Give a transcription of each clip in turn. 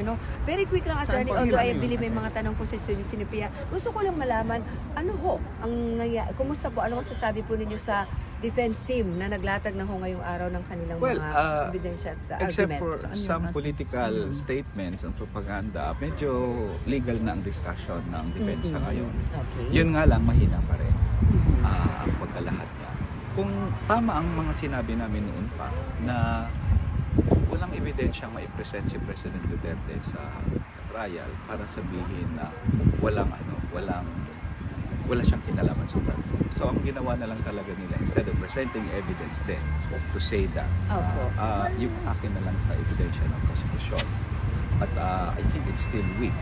No, very quick lang, Saan attorney, po although I yun? believe may mga tanong po si Studio Sinipia. Gusto ko lang malaman, ano ho, kumusta po, ano masasabi po ninyo sa defense team na naglatag na ho ngayong araw ng kanilang Well, mga ebidensya at except argument? for Saan yun, some ate? political statements and propaganda, medyo legal na ang discussion ng depensa ngayon. Okay. Yun nga lang, mahina pa rin ang pagkalahat niya. Kung tama ang mga sinabi namin noon pa na walang ebidensyang maipresent si President Duterte sa trial para sabihin na wala siyang kinalaman sa trial. So ang ginawa na lang talaga nila, instead of presenting evidence then to say that yung akin na lang sa ebidensya ng prosecution. At I think it's still weak.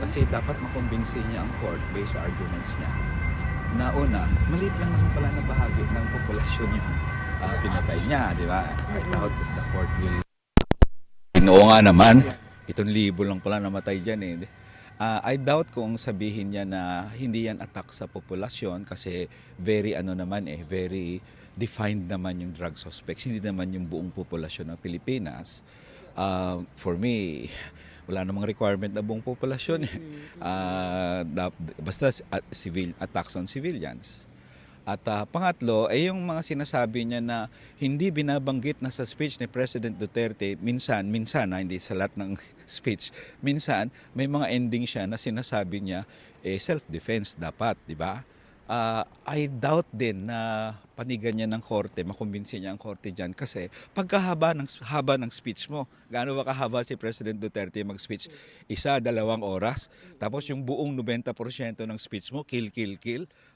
Kasi dapat makumbinsin niya ang court based sa arguments niya. Na una, maliit lang naman pala na bahagi ng populasyon yung pinatay niya, di ba? I doubt if the court will... Oo nga naman, 7,000 lang pala namatay dyan eh. I doubt kung sabihin niya na hindi yan attack sa populasyon kasi very very defined naman yung drug suspects. Hindi naman yung buong populasyon ng Pilipinas. For me, wala namang requirement na buong populasyon. Basta civil attacks on civilians. At pangatlo, ay yung mga sinasabi niya na hindi binabanggit na sa speech ni President Duterte, minsan hindi sa lahat ng speech, minsan may mga ending siya na sinasabi niya, self-defense dapat, di ba? I doubt din na panigan niya ng korte, makumbinsin niya ang korte dyan kasi haba ng speech mo, gaano ba kahaba si President Duterte mag-speech? 1-2 oras, tapos yung buong 90% ng speech mo, kill,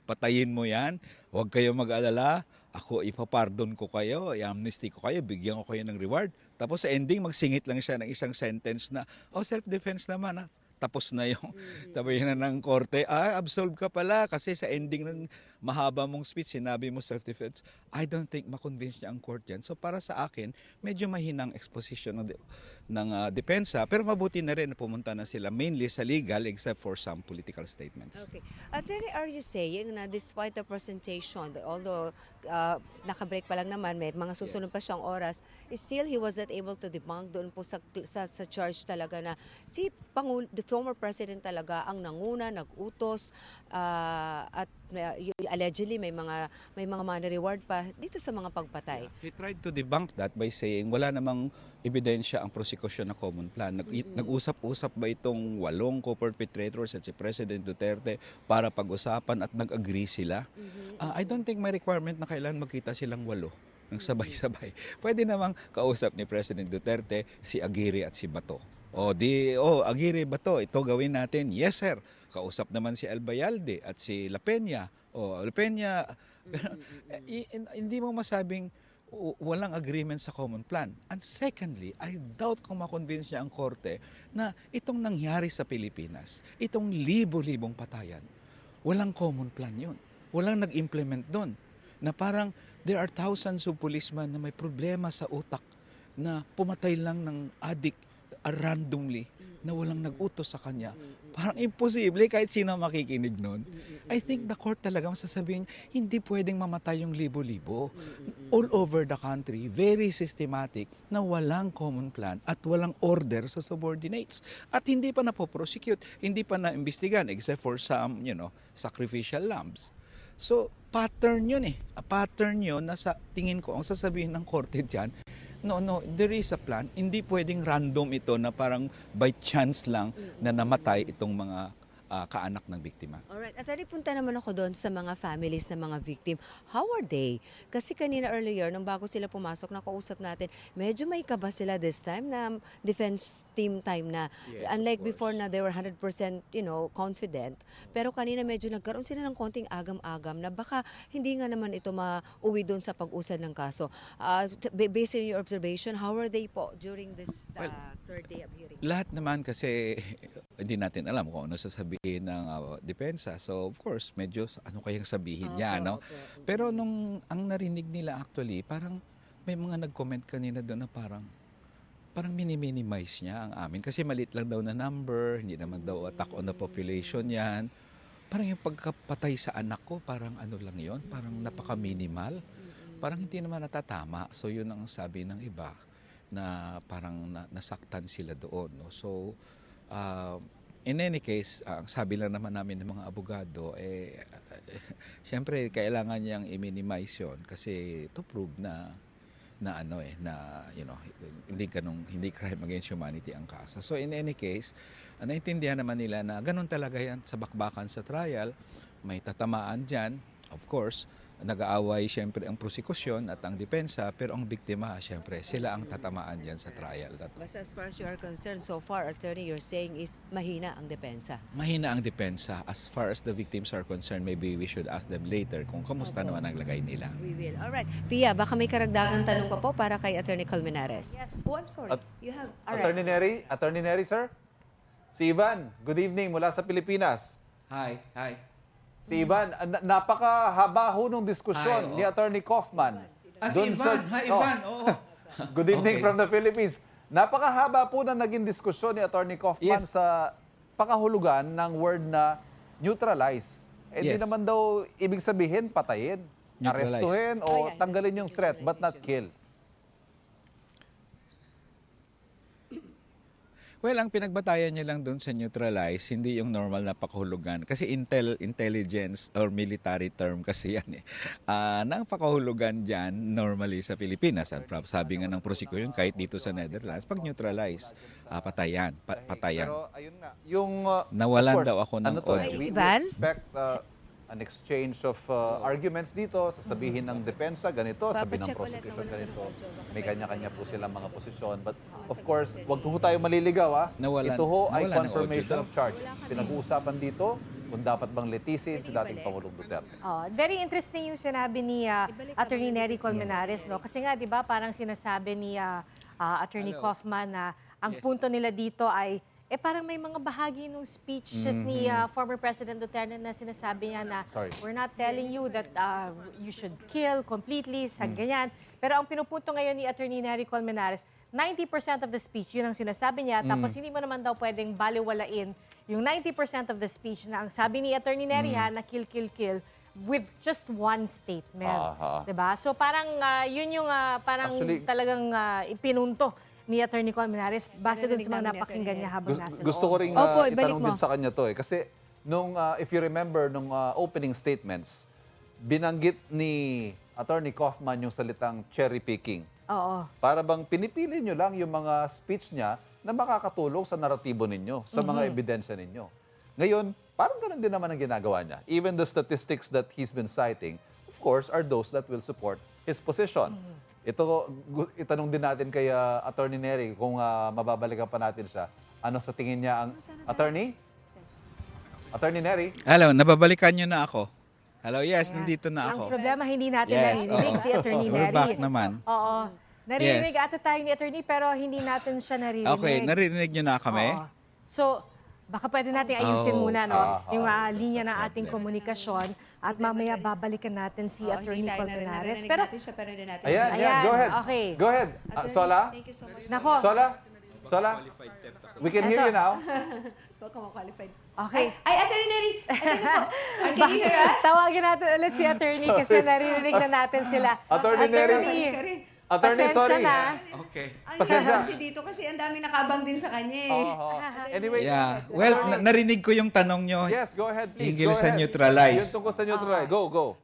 patayin mo yan, huwag kayo mag-alala, ako ipapardon ko kayo, i-amnesty ko kayo, bigyan ko kayo ng reward. Tapos sa ending, magsingit lang siya ng isang sentence na, self-defense naman tapos na yung tabayan na ng korte, absolve ka pala kasi sa ending ng mahaba mong speech, sinabi mo self-defense. I don't think makonvince niya ang court yan. So para sa akin, medyo mahinang exposition ng depensa, pero mabuti na rin na pumunta na sila mainly sa legal except for some political statements. Okay. Attorney, are you saying na despite the presentation, although naka-break pa lang naman, may mga susunod pa siyang oras, still he wasn't able to debunk doon po sa charge talaga na si the former president talaga ang nanguna, nag-utos, at allegedly may mga money reward pa dito sa mga pagpatay. He tried to debunk that by saying wala namang ebidensya ang prosecution na common plan. Nag-usap-usap ba itong 8 co-perpetrators at si President Duterte para pag-usapan at nag-agree sila? I don't think may requirement na kailangan magkita silang 8 ng sabay-sabay. Pwede namang kausap ni President Duterte si Aguirre at si Bato. Aguirre, Bato, ito gawin natin. Yes, sir. Kausap naman si Albayalde at si La Peña. La Peña, hindi mo masabing walang agreement sa common plan. And secondly, I doubt kung makonvince niya ang korte na itong nangyari sa Pilipinas, itong libo-libong patayan, walang common plan yun. Walang nag-implement doon. Na parang there are thousands of policemen na may problema sa utak na pumatay lang ng addict randomly na walang nag-utos sa kanya. Parang imposible kahit sino makikinig nun. I think the court talaga masasabihin, hindi pwedeng mamatay yung libo-libo. All over the country, very systematic na walang common plan at walang order sa subordinates. At hindi pa napoprosecute, hindi pa na-imbestigan except for some, sacrificial lambs. So, pattern yun A pattern yun na sa tingin ko, ang sasabihin ng korte dyan, no, there is a plan. Hindi pwedeng random ito na parang by chance lang na namatay itong mga kaanak ng biktima. Alright. At punta naman ako doon sa mga families ng mga victim. How are they? Kasi kanina earlier, nung bago sila pumasok, nakausap natin, medyo may kaba sila this time na defense team time na. Yes, unlike of course. before na they were 100% confident. Pero kanina medyo nagkaroon sila ng konting agam-agam na baka hindi nga naman ito mauwi doon sa pag-usad ng kaso. Based on your observation, how are they po during this third day of hearing? Lahat naman kasi hindi natin alam kung ano sasabihin ng depensa. So of course, medyo ano kayang sabihin niya, no? Pero nung ang narinig nila actually, parang may mga nag-comment kanina doon na parang mini-minimize niya ang amin kasi maliit lang daw na number, hindi naman daw attack on the population yan. Parang yung pagkapatay sa anak ko, parang ano lang yon, parang napaka-minimal. Parang hindi naman natatama. So yun ang sabi ng iba. parang nasaktan sila doon. No? So, in any case, ang sabi lang naman namin ng mga abogado, siyempre kailangan niyang i-minimize yun kasi to prove na hindi crime against humanity ang kaso. So in any case, naintindihan naman nila na ganun talaga yan sa bakbakan sa trial, may tatamaan diyan, of course. Nag-aaway siyempre ang prosekusyon at ang depensa, pero ang biktima siyempre sila ang tatamaan diyan sa trial. Basta as far as you are concerned, so far, attorney, you're saying is mahina ang depensa. Mahina ang depensa. As far as the victims are concerned, maybe we should ask them later kung kamusta naman ang lagay nila. We will. Alright. Pia, baka may karagdagang tanong pa po para kay Attorney Colmenares. Yes. Oh, I'm sorry. You have... Attorney Neri, sir? Si Ivan, good evening mula sa Pilipinas. Hi. Si Ivan, napakahaba ho nung diskusyon ni Attorney Kaufman. Si Ivan. Hi, Ivan. Oo. Good evening Okay. from the Philippines. Napakahaba po na naging diskusyon ni Attorney Kaufman Yes. sa pakahulugan ng word na neutralize. Hindi Yes. naman daw ibig sabihin patayin, Neutralize. arestuhin o tanggalin yung threat but not kill. Well, ang pinagbatayan niya lang doon sa neutralize, hindi yung normal na pakahulugan. Kasi intelligence or military term kasi yan eh. Nang pakahulugan dyan, normally sa Pilipinas, sabi nga ng prosecution, kahit dito sa Netherlands, pag neutralize, patayan. Pero ayun nga, yung Nawalan of course, daw ako ng audio. we Ivan? expect an exchange of arguments dito, sasabihin ng depensa ganito, sabi ng Papacheck ulit prosecution na wala ganito. ng audio. May kanya-kanya po silang mga posisyon. But of course, wag po tayo maliligaw. Ito ho ay nawalan ng confirmation audio of charges. Pinag-uusapan dito kung dapat bang litisin si dating Pangulong Duterte. Very interesting yung sinabi ni Attorney Nery Colmenares, no? Kasi nga, di ba, parang sinasabi ni Attorney Kaufman na ang punto nila dito ay parang may mga bahagi ng speeches ni former President Duterte na sinasabi niya na we're not telling you that you should kill completely, sa ganyan. Pero ang pinupunto ngayon ni Attorney Nery Colmenares, 90% of the speech, yun ang sinasabi niya. Tapos hindi mo naman daw pwedeng baliwalain yung 90% of the speech na ang sabi ni Attorney Nery na kill, kill, kill with just one statement. Diba? So parang yun yung parang Actually, talagang ipinunto ni Attorney Colmenares base dun sa mga napakinggan niya habang nasa Gusto ko rin Opo, ibalik itanong mo. din sa kanya to kasi nung if you remember nung opening statements, binanggit ni Attorney Kaufman yung salitang cherry picking. Oo. Para bang pinipili nyo lang yung mga speech niya na makakatulong sa naratibo ninyo, sa mga ebidensya ninyo. Ngayon, parang ganun din naman ang ginagawa niya. Even the statistics that he's been citing, of course, are those that will support his position. Itanong din natin kay Attorney Nery kung mababalikan pa natin siya. Ano sa tingin niya ang Attorney? Attorney Nery? Hello, nababalikan niyo na ako. Hello, yes, nandito na Ang ako. problema, hindi natin Yes, narinig oo. si Attorney We're Nery. back naman. Oo. Narinig Yes. ata tayo ni Attorney pero hindi natin siya naririnig. Okay, narinig niyo na kami? Oo. So, baka pwede natin ayusin muna no, yung linya ng ating problem. komunikasyon at mamaya babalikan natin si Attorney Colmenares. Pero, pero hindi natin Ayan, Ayan, go ahead. okay. Go ahead. Sola? Thank you so much. nako, Sola? We can hear you now. Huwag ka qualified. okay. Ay, Attorney Nery! Attorney po! Can you hear us? Tawagin natin ulit si Attorney kasi naririnig na natin sila. Attorney Nery. Attorney, pasensya sorry. na. Okay. Ang Pasensya. kasi dito kasi ang daming nakabang din sa kanya eh. Anyway, Yeah. Well, narinig ko yung tanong nyo. yes, go ahead, please. Hinggil Go sa ahead. neutralize. Yun tungkol sa neutralize. Go.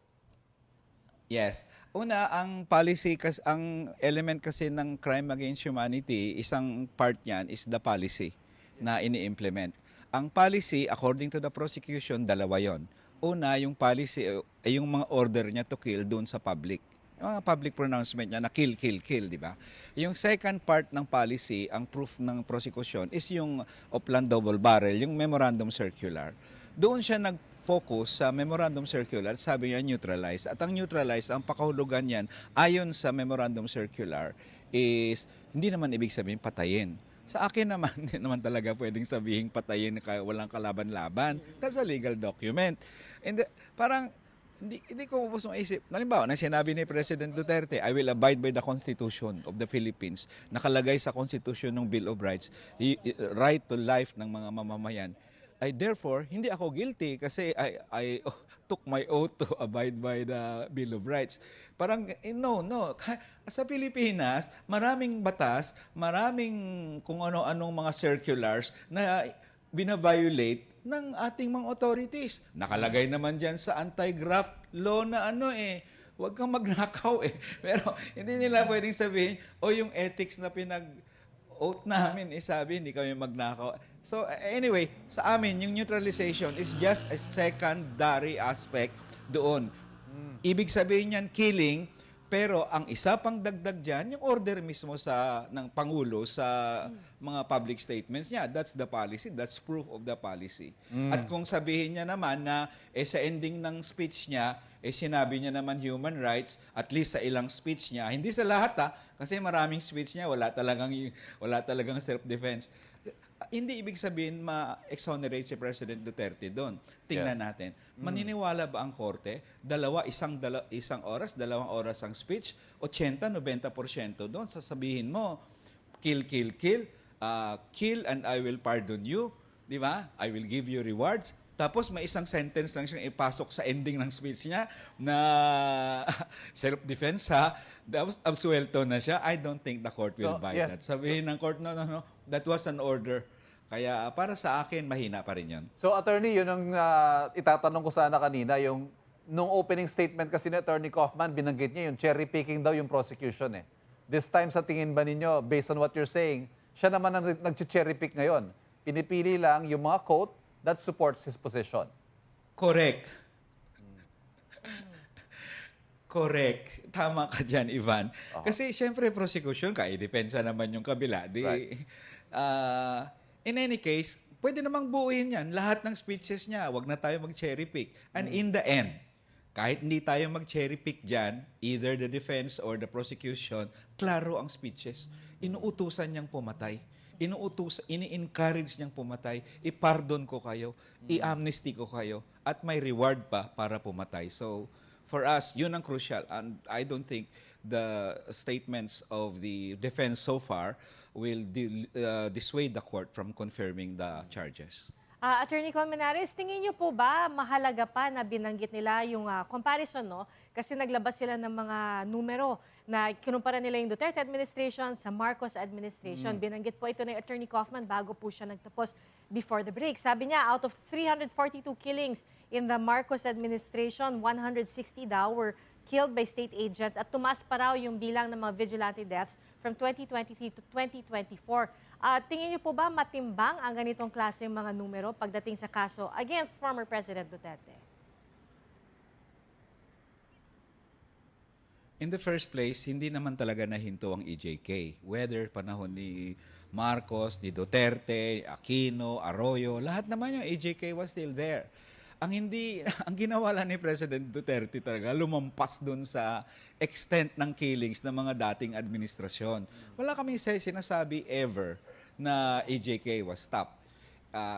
Yes. Una, ang policy, ang element kasi ng crime against humanity, isang part niyan is the policy na ini-implement. Ang policy, according to the prosecution, dalawa yon. Una, yung policy, ay yung mga order niya to kill doon sa public. Yung mga public pronouncement niya na kill, kill, kill, di ba? Yung second part ng policy, ang proof ng prosecution, is yung Oplan Double Barrel, yung memorandum circular. Doon siya nag-focus sa memorandum circular, sabi niya neutralize. At ang neutralize, ang pakahulugan niyan, ayon sa memorandum circular, is hindi naman ibig sabihin patayin. Sa akin naman, hindi naman talaga pwedeng sabihin patayin kaya walang kalaban-laban. That's a legal document. And parang, hindi ko mapos maisip. Halimbawa, na sinabi ni President Duterte, I will abide by the Constitution of the Philippines. Nakalagay sa Constitution ng Bill of Rights, right to life ng mga mamamayan. therefore, hindi ako guilty kasi I took my oath to abide by the Bill of Rights. Parang, no. Sa Pilipinas, maraming batas, maraming kung ano-anong mga circulars na binaviolate ng ating mga authorities. Nakalagay naman dyan sa anti-graft law na huwag kang magnakaw Pero hindi nila pwedeng sabihin, yung ethics na pinag-oath namin, sabi, hindi kami magnakaw. So anyway, sa amin, yung neutralization is just a secondary aspect doon. Ibig sabihin niyan, killing, pero ang isa pang dagdag dyan, yung order mismo ng Pangulo sa mga public statements niya. That's the policy. That's proof of the policy. At kung sabihin niya naman na sa ending ng speech niya, sinabi niya naman human rights, at least sa ilang speech niya, hindi sa lahat kasi maraming speech niya, wala talagang self-defense. Hindi ibig sabihin ma-exonerate si President Duterte doon. Tingnan natin. Maniniwala ba ang korte? Isang oras, 2 oras ang speech, 80-90% doon. Sasabihin mo, kill, kill and I will pardon you. Di ba? I will give you rewards. Tapos may isang sentence lang siyang ipasok sa ending ng speech niya na self-defense Tapos absuelto na siya. I don't think the court will buy that. Sabihin ng court, no, that was an order. Kaya para sa akin, mahina pa rin yun. So, attorney, yun ang itatanong ko sana kanina, nung opening statement kasi ni Attorney Kaufman, binanggit niya yung cherry picking daw yung prosecution This time sa tingin ba ninyo, based on what you're saying, siya naman ang nag-cherry pick ngayon. Pinipili lang yung mga quote that supports his position. Correct. Correct. Tama ka dyan, Ivan. Kasi siyempre prosecution ka, depensa naman yung kabila. In any case, pwede namang buuin yan. Lahat ng speeches niya, wag na tayo mag-cherry pick. And in the end, kahit hindi tayo mag-cherry pick dyan, either the defense or the prosecution, klaro ang speeches. Inuutusan niyang pumatay. Ini-encourage niyang pumatay. I-pardon ko kayo. I-amnesty ko kayo. At may reward pa para pumatay. So, for us, yun ang crucial. And I don't think the statements of the defense so far will dissuade the court from confirming the charges. Attorney Colmenares, tingin niyo po ba mahalaga pa na binanggit nila yung comparison, no? Kasi naglabas sila ng mga numero na kinumpara nila yung Duterte administration sa Marcos administration. Binanggit po ito ni Attorney Kaufman bago po siya nagtapos before the break. Sabi niya, out of 342 killings in the Marcos administration, 160 daw were killed by state agents at tumaas pa raw yung bilang ng mga vigilante deaths from 2023 to 2024. Tingin niyo po ba matimbang ang ganitong klaseng mga numero pagdating sa kaso against former President Duterte? In the first place, hindi naman talaga nahinto ang EJK. Whether panahon ni Marcos, ni Duterte, Aquino, Arroyo, lahat naman yung EJK was still there. Ang ginawa lang ni President Duterte talaga, lumampas dun sa extent ng killings ng mga dating administrasyon. Wala kaming sinasabi ever na EJK was stopped.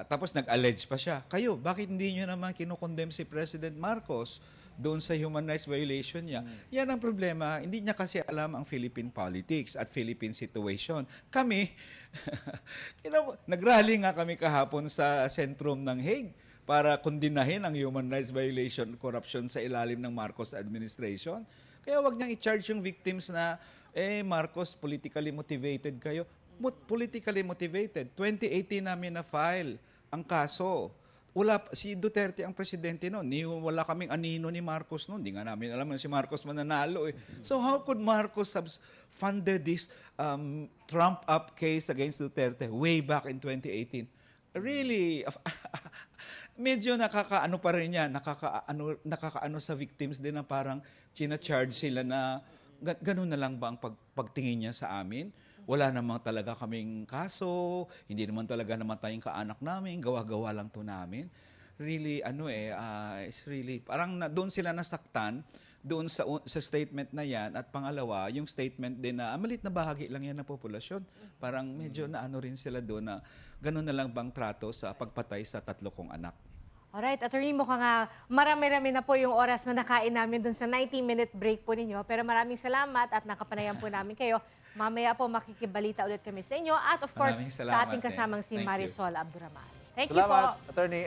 Tapos nag-allege pa siya, kayo, bakit hindi nyo naman kinukondem si President Marcos doon sa human rights violation niya? Yan ang problema. Hindi niya kasi alam ang Philippine politics at Philippine situation. Kami, nagrally nga kami kahapon sa sentrum ng Hague para kondinahin ang human rights violation, corruption sa ilalim ng Marcos administration. Kaya wag niyang i-charge yung victims na, Marcos, politically motivated kayo. Politically motivated. 2018 namin na-file ang kaso. Si Duterte ang presidente noon. Wala kaming anino ni Marcos noon. Hindi nga namin alam na si Marcos mananalo. So how could Marcos have funded this trump-up case against Duterte way back in 2018? Really, medyo nakakaano pa rin yan, nakakaano sa victims din na parang china-charge sila na ganun na lang ba ang pagtingin niya sa amin? Wala namang talaga kaming kaso, hindi naman talaga namatay yung kaanak namin, gawa-gawa lang to namin. Really, it's really, parang doon sila nasaktan, doon sa statement na yan. At pangalawa, yung statement din na malit na bahagi lang yan ng populasyon. Parang medyo naano rin sila doon na ganun na lang bang trato sa pagpatay sa 3 kong anak. Alright, Attorney, mukhang marami-rami na po yung oras na nakain namin dun sa 90-minute break po ninyo. Pero maraming salamat at nakapanayan po namin kayo. Mamaya po makikibalita ulit kami sa inyo. At of course, sa ating kasamang si Marisol Abdurrahman. Thank you Salamat, po. Attorney